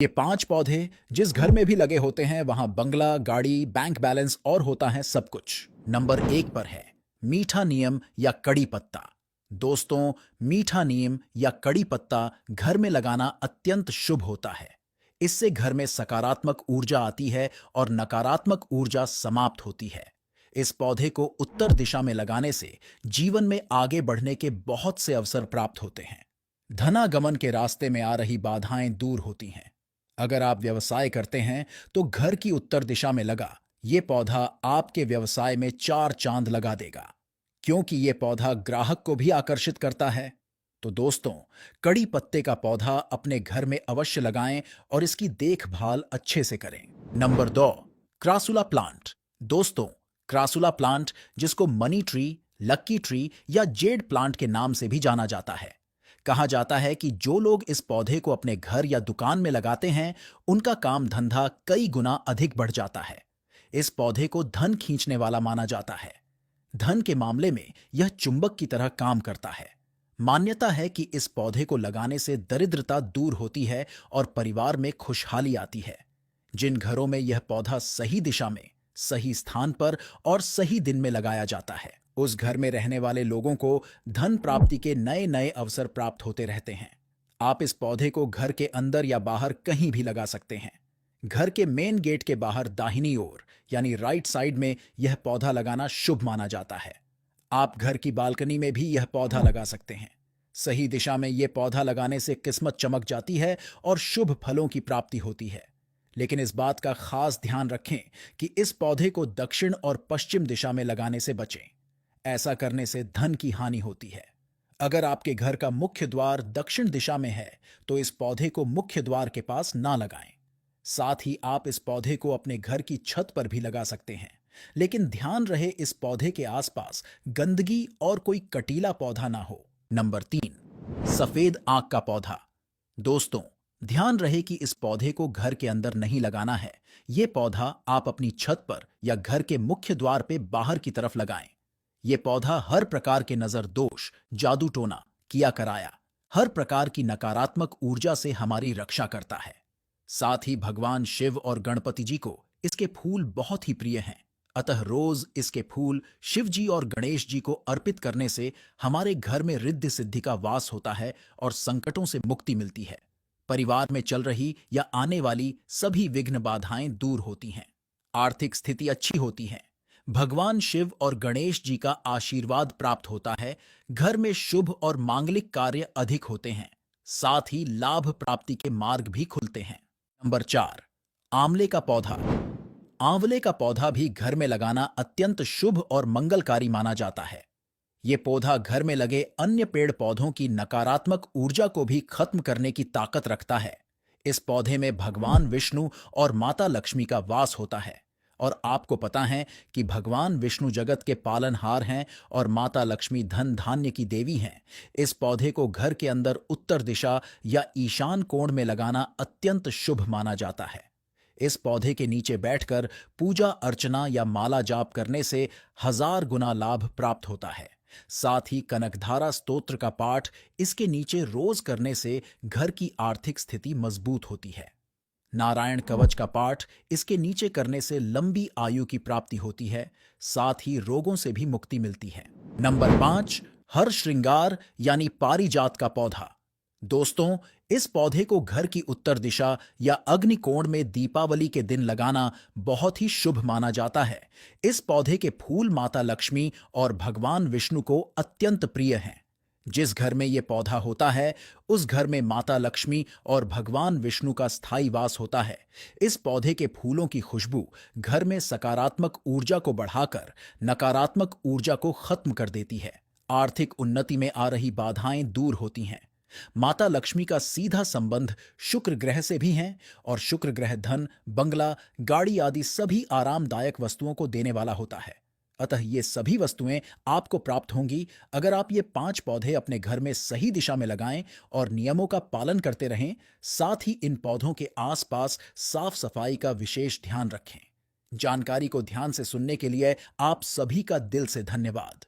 ये 5 पौधे जिस घर में भी लगे होते हैं वहां बंगला, गाड़ी, बैंक बैलेंस और होता है सब कुछ। नंबर 1 पर है मीठा नीम या कड़ी पत्ता। दोस्तों, मीठा नीम या कड़ी पत्ता घर में लगाना अत्यंत शुभ होता है। इससे घर में सकारात्मक ऊर्जा आती है और नकारात्मक ऊर्जा समाप्त होती है। इस पौधे को उत्तर दिशा में लगाने से जीवन में आगे बढ़ने के बहुत से अवसर प्राप्त होते हैं। धनागमन के रास्ते में आ रही बाधाएं दूर होती हैं। अगर आप व्यवसाय करते हैं तो घर की उत्तर दिशा में लगा ये पौधा आपके व्यवसाय में 4 चांद लगा देगा, क्योंकि ये पौधा ग्राहक को भी आकर्षित करता है। तो दोस्तों, कड़ी पत्ते का पौधा अपने घर में अवश्य लगाएं और इसकी देखभाल अच्छे से करें। Number 2, crassula plant. दोस्तों, क्रासुला प्लांट, जिसको मनी ट्री, लक्की ट्री या जेड प्लांट के नाम से भी जाना जाता है, कहा जाता है कि जो लोग इस पौधे को अपने घर या दुकान में लगाते हैं उनका काम धंधा कई गुना अधिक बढ़ जाता है। इस पौधे को धन खींचने वाला माना जाता है। धन के मामले में यह चुंबक की तरह काम करता है। मान्यता है कि इस पौधे को लगाने से दरिद्रता दूर होती है और परिवार में खुशहाली आती है। जिन घरों में यह पौधा सही दिशा में, सही स्थान पर और सही दिन में लगाया जाता है, उस घर में रहने वाले लोगों को धन प्राप्ति के नए नए अवसर प्राप्त होते रहते हैं। आप इस पौधे को घर के अंदर या बाहर कहीं भी लगा सकते हैं। घर के मेन गेट के बाहर दाहिनी ओर यानी राइट साइड में यह पौधा लगाना शुभ माना जाता है। आप घर की बालकनी में भी यह पौधा लगा सकते हैं। सही दिशा में यह पौधा लगाने से किस्मत चमक जाती है और शुभ फलों की प्राप्ति होती है। लेकिन इस बात का खास ध्यान रखें कि इस पौधे को दक्षिण और पश्चिम दिशा में लगाने से बचें। ऐसा करने से धन की हानि होती है। अगर आपके घर का मुख्य द्वार दक्षिण दिशा में है तो इस पौधे को मुख्य द्वार के पास ना लगाएं। साथ ही आप इस पौधे को अपने घर की छत पर भी लगा सकते हैं, लेकिन ध्यान रहे इस पौधे के आसपास गंदगी और कोई कटीला पौधा ना हो। नंबर 3, सफेद आंख का पौधा। दोस्तों, ध्यान रहे कि इस पौधे को घर के अंदर नहीं लगाना है। ये पौधा आप अपनी छत पर या घर के मुख्य द्वार पे बाहर की तरफ लगाएं। ये पौधा हर प्रकार के नजर दोष, जादू टोना, किया कराया, हर प्रकार की नकारात्मक ऊर्जा से हमारी रक्षा करता है। साथ ही भगवान शिव और गणपति जी को इसके फूल बहुत ही प्रिय हैं। अतः रोज इसके फूल शिव जी और गणेश जी को अर्पित करने से हमारे घर में रिद्धि सिद्धि का वास होता है और संकटों से मुक्ति मिलती है। परिवार में चल रही या आने वाली सभी विघ्न बाधाएं दूर होती हैं। आर्थिक स्थिति अच्छी होती है। भगवान शिव और गणेश जी का आशीर्वाद प्राप्त होता है। घर में शुभ और मांगलिक कार्य अधिक होते हैं। साथ ही लाभ प्राप्ति के मार्ग भी खुलते हैं। नंबर 4, आंवले का पौधा। आंवले का पौधा भी घर में लगाना अत्यंत शुभ और मंगलकारी माना जाता है। ये पौधा घर में लगे अन्य पेड़ पौधों की नकारात्मक ऊर्जा को भी खत्म करने की ताकत रखता है। इस पौधे में भगवान विष्णु और माता लक्ष्मी का वास होता है। और आपको पता है कि भगवान विष्णु जगत के पालनहार हैं और माता लक्ष्मी धन धान्य की देवी हैं। इस पौधे को घर के अंदर उत्तर दिशा या ईशान कोण में लगाना अत्यंत शुभ माना जाता है। इस पौधे के नीचे बैठकर पूजा अर्चना या माला जाप करने से 1000 गुना लाभ प्राप्त होता है। साथ ही कनकधारा स्तोत्र का पाठ इसके नीचे रोज करने से घर की आर्थिक स्थिति मजबूत होती है। नारायण कवच का पाठ इसके नीचे करने से लंबी आयु की प्राप्ति होती है। साथ ही रोगों से भी मुक्ति मिलती है। नंबर 5, हर श्रृंगार यानी पारिजात का पौधा। दोस्तों, इस पौधे को घर की उत्तर दिशा या अग्निकोण में दीपावली के दिन लगाना बहुत ही शुभ माना जाता है। इस पौधे के फूल माता लक्ष्मी और भगवान विष्णु को अत्यंत प्रिय हैं। जिस घर में यह पौधा होता है उस घर में माता लक्ष्मी और भगवान विष्णु का स्थायी वास होता है। इस पौधे के फूलों की खुशबू घर में सकारात्मक ऊर्जा को बढ़ाकर नकारात्मक ऊर्जा को खत्म कर देती है। आर्थिक उन्नति में आ रही बाधाएं दूर होती हैं। माता लक्ष्मी का सीधा संबंध शुक्र ग्रह से भी है और शुक्र ग्रह धन, बंगला, गाड़ी आदि सभी आरामदायक वस्तुओं को देने वाला होता है। अतः ये सभी वस्तुएं आपको प्राप्त होंगी अगर आप ये 5 पौधे अपने घर में सही दिशा में लगाएं और नियमों का पालन करते रहें। साथ ही इन पौधों के आसपास साफ सफाई का विशेष ध्यान रखें। जानकारी को ध्यान से सुनने के लिए आप सभी का दिल से धन्यवाद।